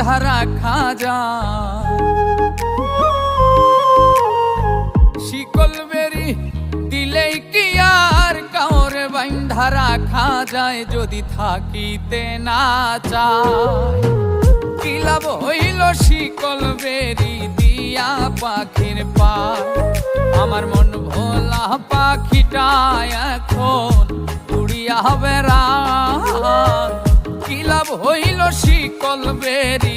বাইন্ধা রাখা যায়। শিকল বেরি দিলেই কি আর কাউরে বাইন্ধা রাখা যায়, যদি থাকিতে না চায়। কি লাভ হইল শিকল বেরি দিয়া পাখির পায়, আমার মন ভোলা পাখিটা এখন উড়িয়া বেড়ায়। কি লাভ হইল শিকল বেরি